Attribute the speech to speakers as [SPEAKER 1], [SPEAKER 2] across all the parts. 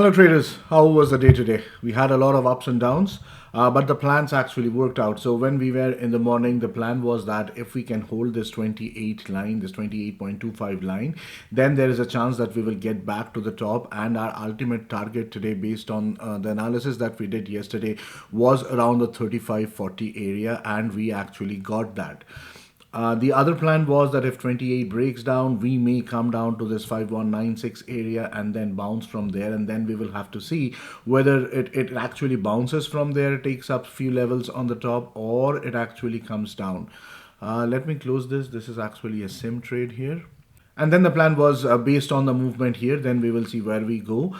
[SPEAKER 1] Hello traders, how was the day today? We had a lot of ups and downs, but the plans actually worked out. So when we were in the morning, the plan was that if we can hold this 28 line, this 28.25 line, then there is a chance that we will get back to the top, and our ultimate target today based on the analysis that we did yesterday was around the 35.40 area, and we actually got that. The other plan was that if 28 breaks down, we may come down to this 5196 area and then bounce from there. And then we will have to see whether it actually bounces from there, takes up few levels on the top, or it actually comes down. Let me close this. This is actually a sim trade here. And then the plan was based on the movement here, then we will see where we go.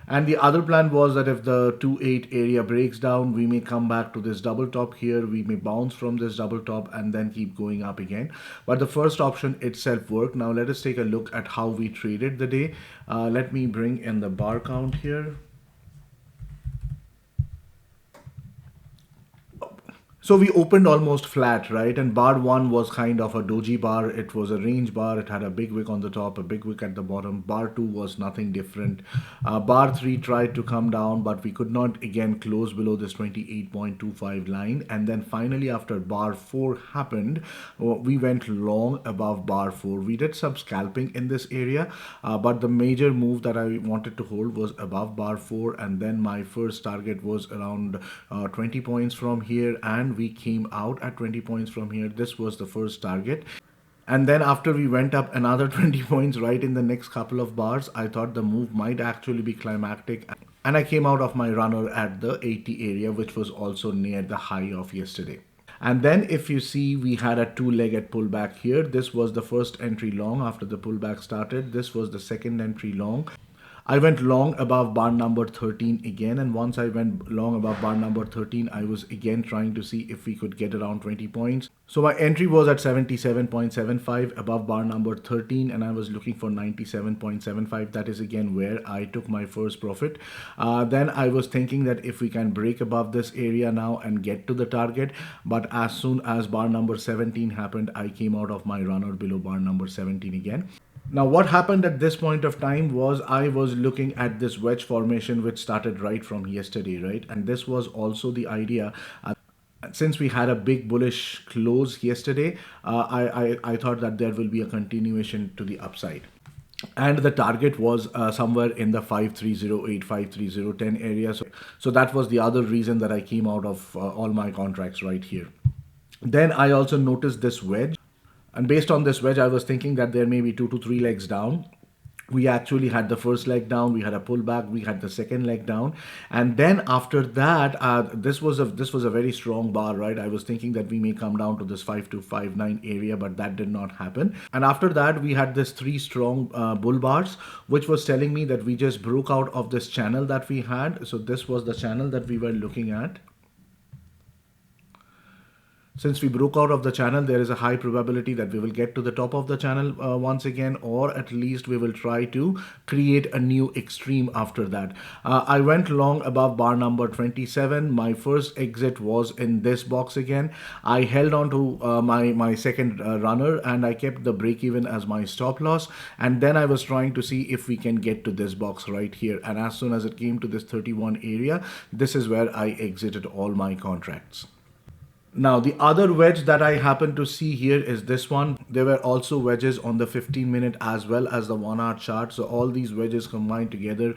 [SPEAKER 1] And the other plan was that if the 2.8 area breaks down, we may come back to this double top here. We may bounce from this double top and then keep going up again. But the first option itself worked. Now let us take a look at how we traded the day. Let me bring in the bar count here. So we opened almost flat, right? And bar one was kind of a doji bar. It was a range bar. It had a big wick on the top, a big wick at the bottom. Bar two was nothing different. Bar three tried to come down, but we could not again close below this 28.25 line. And then finally, after bar four happened, we went long above bar four. We did some scalping in this area, but the major move that I wanted to hold was above bar four. And then my first target was around 20 points from here, and we came out at 20 points from here. This was the first target. And then after we went up another 20 points right in the next couple of bars, I thought the move might actually be climactic. And I came out of my runner at the 80 area, which was also near the high of yesterday. And then if you see, we had a two-legged pullback here. This was the first entry long after the pullback started. This was the second entry long. I went long above bar number 13 again, and once I went long above bar number 13, I was again trying to see if we could get around 20 points. So my entry was at 77.75 above bar number 13, and I was looking for 97.75. That is again where I took my first profit. Then I was thinking that if we can break above this area now and get to the target, but as soon as bar number 17 happened, I came out of my runner below bar number 17 again. Now what happened at this point of time was I was looking at this wedge formation which started right from yesterday, right? And this was also the idea. Since we had a big bullish close yesterday, I thought that there will be a continuation to the upside. And the target was somewhere in the 5308, 53010 area. So that was the other reason that I came out of all my contracts right here. Then I also noticed this wedge. And based on this wedge, I was thinking that there may be 2 to 3 legs down. We actually had the first leg down, we had a pullback, we had the second leg down, and then after that, this was a very strong bar, right? I was thinking that we may come down to this 5259 area, but that did not happen. And after that, we had this 3 strong bull bars, which was telling me that we just broke out of this channel that we had. So this was the channel that we were looking at. Since we broke out of the channel, there is a high probability that we will get to the top of the channel once again, or at least we will try to create a new extreme after that. I went long above bar number 27. My first exit was in this box again. I held on to my second runner, and I kept the break even as my stop loss. And then I was trying to see if we can get to this box right here. And as soon as it came to this 31 area, this is where I exited all my contracts. Now, the other wedge that I happen to see here is this one. There were also wedges on the 15-minute as well as the 1-hour chart. So all these wedges combined together,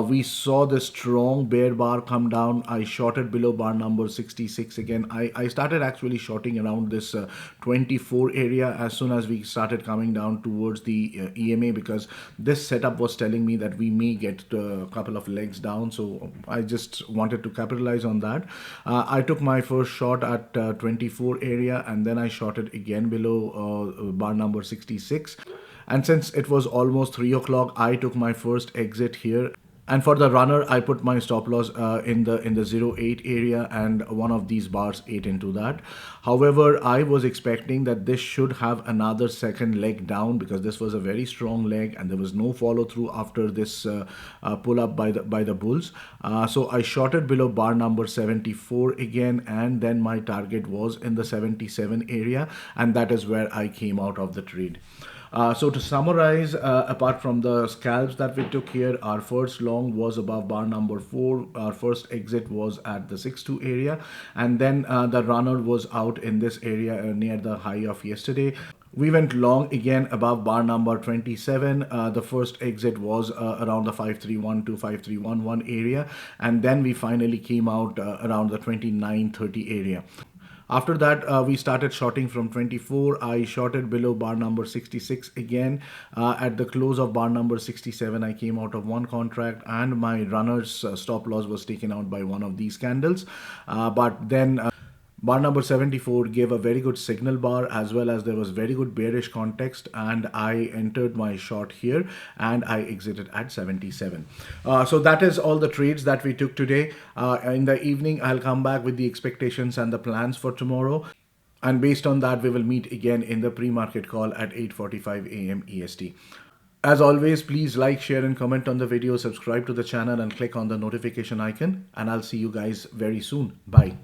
[SPEAKER 1] we saw the strong bear bar come down. I shorted below bar number 66 again. I started actually shorting around this 24 area as soon as we started coming down towards the EMA, because this setup was telling me that we may get a couple of legs down. So I just wanted to capitalize on that. I took my first shot at 24 area, and then I shorted again below bar number 66. And since it was almost 3 o'clock, I took my first exit here. And for the runner, I put my stop loss in the 08 area, and one of these bars ate into that. However, I was expecting that this should have another second leg down, because this was a very strong leg and there was no follow through after this pull up by the bulls. So I shorted below bar number 74 again, and then my target was in the 77 area, and that is where I came out of the trade. So to summarize, apart from the scalps that we took here, our first long was above bar number 4. Our first exit was at the 6-2 area, and then the runner was out in this area near the high of yesterday. We went long again above bar number 27. The first exit was around the 531 to 5311 area, and then we finally came out around the 2930 area. After that, we started shorting from 24. I shorted below bar number 66 again. At the close of bar number 67, I came out of one contract, and my runner's stop loss was taken out by one of these candles. But then bar number 74 gave a very good signal bar, as well as there was very good bearish context, and I entered my short here and I exited at 77. So that is all the trades that we took today. In the evening, I'll come back with the expectations and the plans for tomorrow. And based on that, we will meet again in the pre-market call at 8:45 a.m. EST. As always, please like, share and comment on the video, subscribe to the channel and click on the notification icon. And I'll see you guys very soon. Bye.